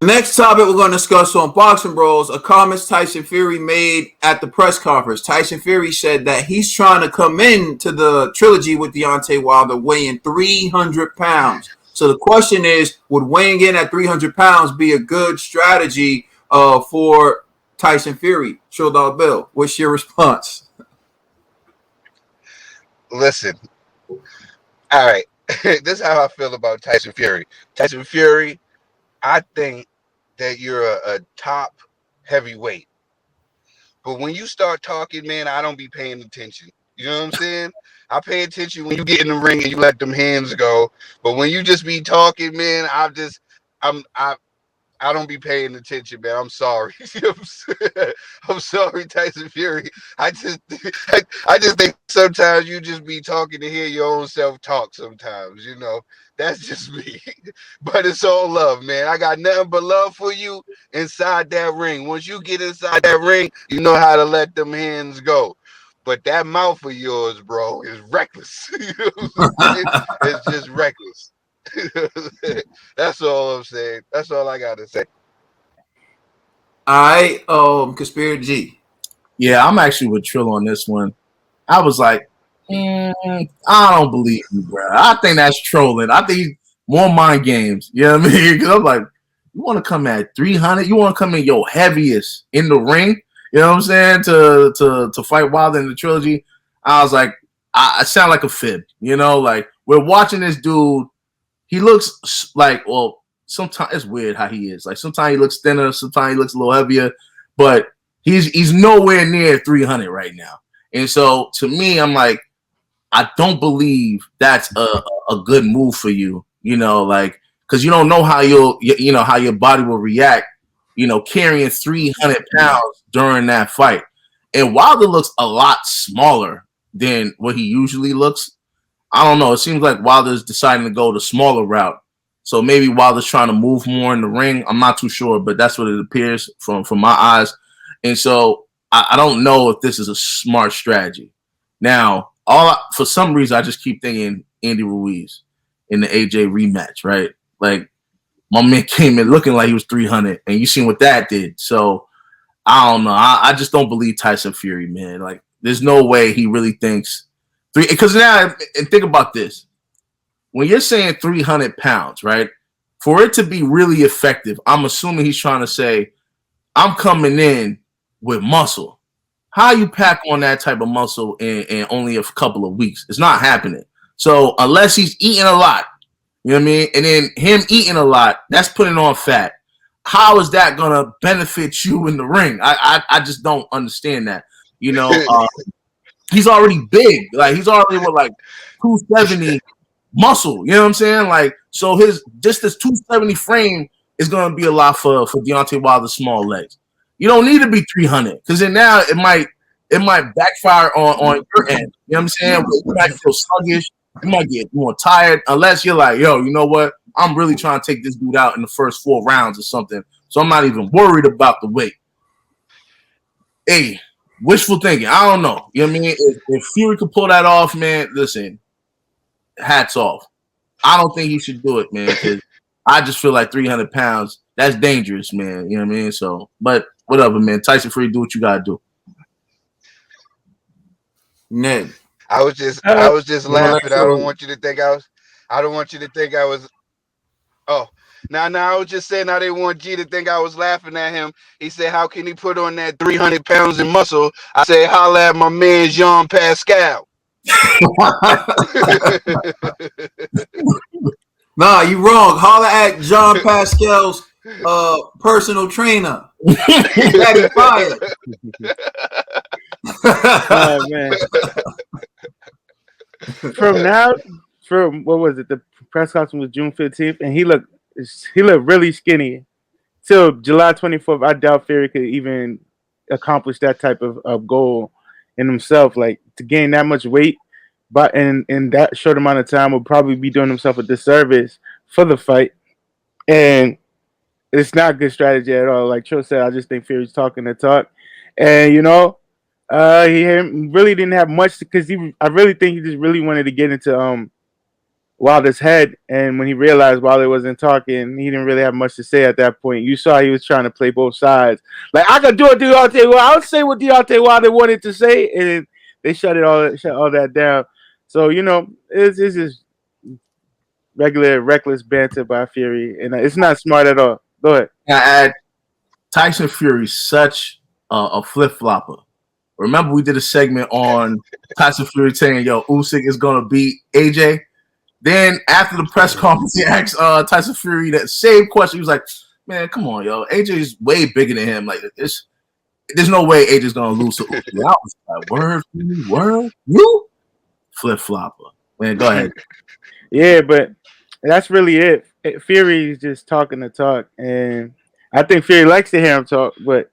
Next topic we're going to discuss on Boxing Bros, a comment Tyson Fury made at the press conference. Tyson Fury said that he's trying to come into the trilogy with Deontay Wilder weighing 300 pounds. So the question is, would weighing in at 300 pounds be a good strategy for Tyson Fury? Chill Dog Bill, what's your response? Listen, all right. This is how I feel about Tyson Fury. Tyson Fury, I think that you're a top heavyweight. But when you start talking, man, I don't be paying attention. You know what I'm saying? I pay attention when you get in the ring and you let them hands go. But when you just be talking, man, I'm I don't be paying attention, man. I'm sorry. I'm sorry, Tyson Fury. I just I just think sometimes you just be talking to hear your own self talk sometimes, you know. That's just me. But it's all love, man. I got nothing but love for you inside that ring. Once you get inside that ring, you know how to let them hands go. But that mouth of yours, bro, is reckless. You know what I'm saying? It's just reckless. That's all I'm saying. That's all I gotta say. Conspiracy. Yeah, I'm actually with Trill on this one. I was like, I don't believe you, bro. I think that's trolling. I think more mind games. You know what I mean? Because I'm like, you want to come at 300? You want to come in your heaviest in the ring? You know what I'm saying? To fight Wilder in the trilogy. I was like, I sound like a fib. You know, like we're watching this dude. He looks like, well, sometimes it's weird how he is. Like sometimes he looks thinner, sometimes he looks a little heavier, but he's nowhere near 300 right now. And so to me, I'm like, I don't believe that's a good move for you. You know, like because you don't know how how your body will react. You know, carrying 300 pounds during that fight. And Wilder looks a lot smaller than what he usually looks. I don't know. It seems like Wilder's deciding to go the smaller route. So maybe Wilder's trying to move more in the ring. I'm not too sure, but that's what it appears from my eyes. And so I don't know if this is a smart strategy. Now, for some reason, I just keep thinking Andy Ruiz in the AJ rematch, right? Like my man came in looking like he was 300, and you seen what that did. So I don't know. I just don't believe Tyson Fury, man. Like there's no way he really thinks three. Because now, and think about this: when you're saying 300 pounds, right? For it to be really effective, I'm assuming he's trying to say, I'm coming in with muscle. How you pack on that type of muscle in only a couple of weeks? It's not happening. So unless he's eating a lot, you know what I mean? And then him eating a lot, that's putting on fat. How is that gonna benefit you in the ring? I just don't understand that. You know, he's already big. Like he's already with like 270 muscle. You know what I'm saying? Like so his just this 270 frame is gonna be a lot for Deontay Wilder's small legs. You don't need to be 300 because then now it might backfire on your end. You know what I'm saying? You might feel sluggish. You might get more tired unless you're like, yo, you know what? I'm really trying to take this dude out in the first 4 rounds or something. So I'm not even worried about the weight. Hey, wishful thinking. I don't know. You know what I mean? If Fury could pull that off, man, listen, hats off. I don't think he should do it, man, because I just feel like 300 pounds, that's dangerous, man. You know what I mean? So, but whatever, man. Tyson Fury, do what you got to do. Ned. I was just laughing. I don't want you to think I don't want you to think I was. Oh, now I was just saying I didn't want G to think I was laughing at him. He said, "How can he put on that 300 pounds in muscle?" I say, "Holla at my man Jean Pascal." Nah, you wrong. Holla at John Pascal's personal trainer. Daddy Fire. Oh man. From what was it? The press conference was June 15th, and he looked really skinny. Till July 24th, I doubt Fury could even accomplish that type of goal in himself. Like to gain that much weight, but in that short amount of time, would probably be doing himself a disservice for the fight. And it's not a good strategy at all. Like Trill said, I just think Fury's talking the talk, and he really didn't have much because I really think he just really wanted to get into Wilder's head, and when he realized Wilder wasn't talking, he didn't really have much to say at that point. You saw he was trying to play both sides. Like, I could do it, Deontay Wilder. I'll say what Deontay Wilder wanted to say, and they shut all that down. So it's just regular reckless banter by Fury, and it's not smart at all. Go ahead. I Tyson Fury such a flip flopper. Remember, we did a segment on Tyson Fury saying, "Yo, Usyk is gonna beat AJ." Then after the press conference, he asked Tyson Fury that same question. He was like, "Man, come on, yo, AJ's way bigger than him. Like, there's no way AJ's gonna lose to Usyk." I was like, "Word, you flip flopper." Man, go ahead. Yeah, but that's really it. Fury is just talking the talk, and I think Fury likes to hear him talk. But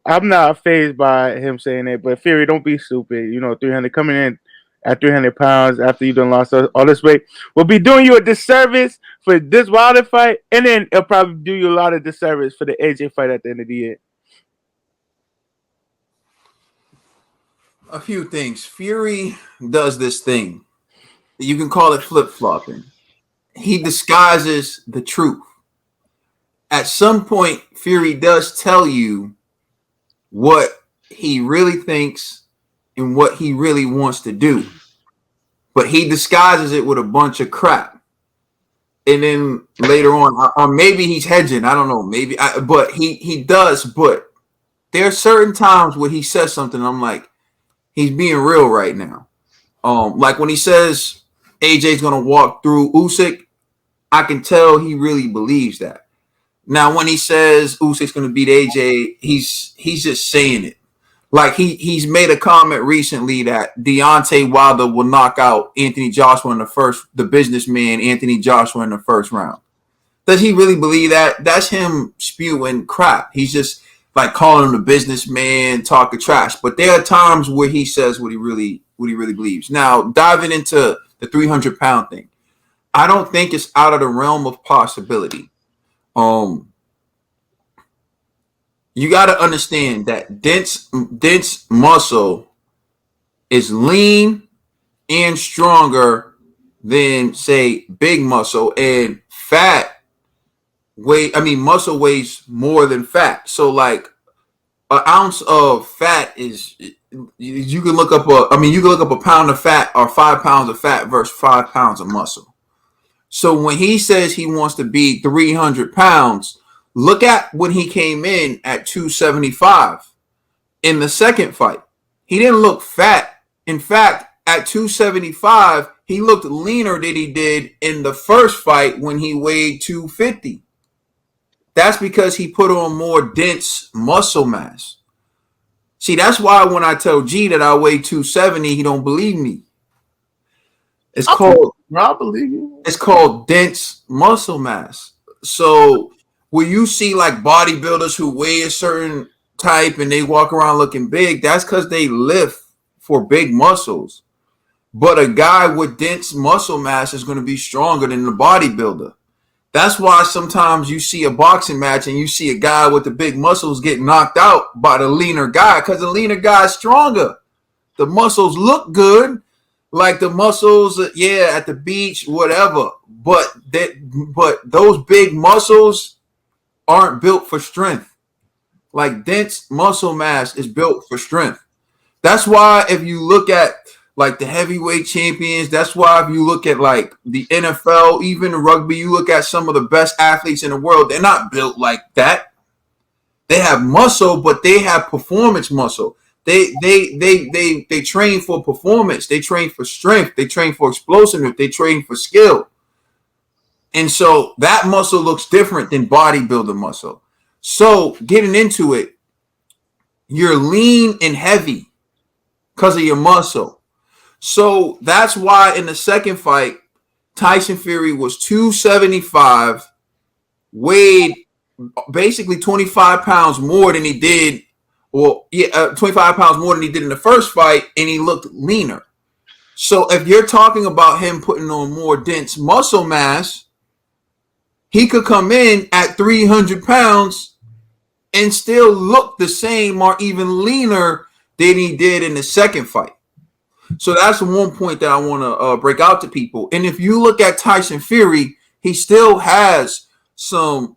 I'm not fazed by him saying it. But Fury, don't be stupid. 300 coming in at 300 pounds after you done lost all this weight will be doing you a disservice for this Wilder fight, and then it'll probably do you a lot of disservice for the AJ fight at the end of the year. A few things. Fury does this thing. You can call it flip-flopping. He disguises the truth. At some point, Fury does tell you what he really thinks and what he really wants to do. But he disguises it with a bunch of crap. And then later on, or maybe he's hedging. I don't know. But he does. But there are certain times where he says something. I'm like, he's being real right now. Like when he says AJ's gonna walk through Usyk, I can tell he really believes that. Now, when he says Usyk's gonna beat AJ, he's just saying it. Like he's made a comment recently that Deontay Wilder will knock out Anthony Joshua in the businessman Anthony Joshua in the first round. Does he really believe that? That's him spewing crap. He's just like calling him the businessman, talking trash. But there are times where he says what he really believes. Now, diving into the 300-pound thing, I don't think it's out of the realm of possibility. You got to understand that dense muscle is lean and stronger than, say, big muscle, and muscle weighs more than fat. So like an ounce of fat is, you can look up a pound of fat or 5 pounds of fat versus 5 pounds of muscle. So when he says he wants to be 300 pounds, look at when he came in at 275 in the second fight. He didn't look fat. In fact, at 275, he looked leaner than he did in the first fight when he weighed 250. That's because he put on more dense muscle mass. See, that's why when I tell G that I weigh 270, he don't believe me. I believe you. It's called dense muscle mass. So when you see like bodybuilders who weigh a certain type and they walk around looking big, that's because they lift for big muscles. But a guy with dense muscle mass is going to be stronger than the bodybuilder. That's why sometimes you see a boxing match and you see a guy with the big muscles get knocked out by the leaner guy, because the leaner guy is stronger. The muscles look good, like the muscles, at the beach, whatever. But those big muscles aren't built for strength. Like dense muscle mass is built for strength. That's why if you look at like the heavyweight champions, that's why if you look at like the NFL, even rugby, you look at some of the best athletes in the world, they're not built like that. They have muscle, but they have performance muscle. They train for performance. They train for strength. They train for explosiveness. They train for skill. And so that muscle looks different than bodybuilder muscle. So getting into it, you're lean and heavy because of your muscle. So that's why in the second fight, Tyson Fury was 275, weighed basically 25 pounds more than he did, 25 pounds more than he did in the first fight, and he looked leaner. So if you're talking about him putting on more dense muscle mass, he could come in at 300 pounds and still look the same or even leaner than he did in the second fight. So that's one point that I want to break out to people. And if you look at Tyson Fury, he still has some.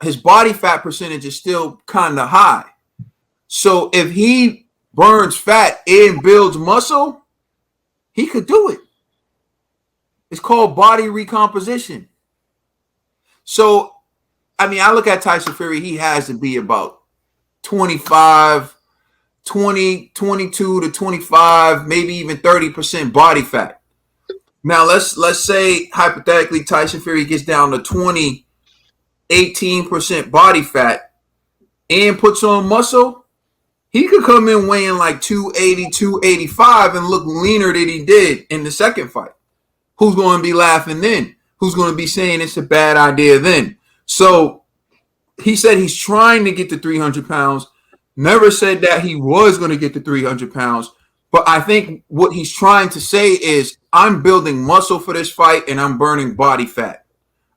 His body fat percentage is still kind of high. So if he burns fat and builds muscle, he could do it. It's called body recomposition. So, I mean, I look at Tyson Fury, he has to be about 25, 20, 22 to 25, maybe even 30% body fat. Now, let's say hypothetically Tyson Fury gets down to 20, 18% body fat and puts on muscle. He could come in weighing like 280, 285 and look leaner than he did in the second fight. Who's going to be laughing then? Who's going to be saying it's a bad idea then? So he said he's trying to get to 300 pounds. Never said that he was going to get to 300 pounds. But I think what he's trying to say is I'm building muscle for this fight and I'm burning body fat.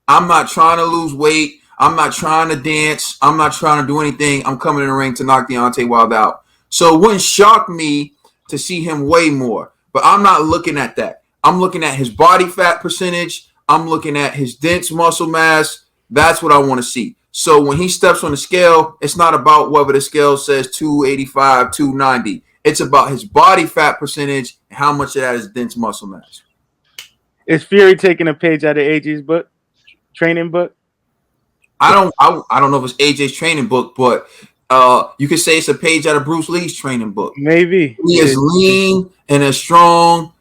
I'm not trying to lose weight. I'm not trying to dance. I'm not trying to do anything. I'm coming in the ring to knock Deontay Wilder out. So it wouldn't shock me to see him weigh more. But I'm not looking at that. I'm looking at his body fat percentage. I'm looking at his dense muscle mass. That's what I want to see. So when he steps on the scale, it's not about whether the scale says 285, 290. It's about his body fat percentage and how much of that is dense muscle mass. Is Fury taking a page out of AJ's book, training book? I don't know if it's AJ's training book, but you could say it's a page out of Bruce Lee's training book. Maybe. He is lean and as strong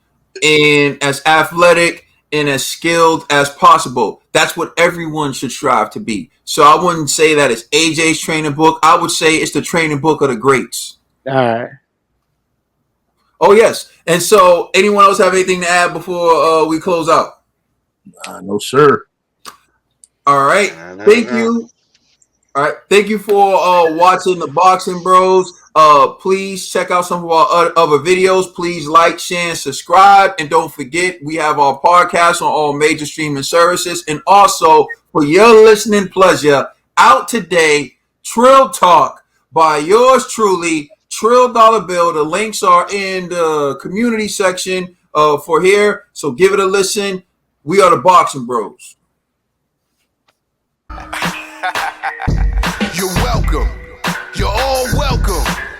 and as athletic and as skilled as possible. That's what everyone should strive to be. So I wouldn't say that it's AJ's training book. I would say it's the training book of the greats. All right. Oh, yes. And so anyone else have anything to add before we close out? No, sir. All right. Thank you. All right. Thank you for watching the Boxing Bros. Please check out some of our other videos. Please like, share, and subscribe. And don't forget, we have our podcast on all major streaming services. And also, for your listening pleasure, out today, Trill Talk by yours truly, Trill Dollar Bill. The links are in the community section for here. So give it a listen. We are the Boxing Bros. You're welcome. You're all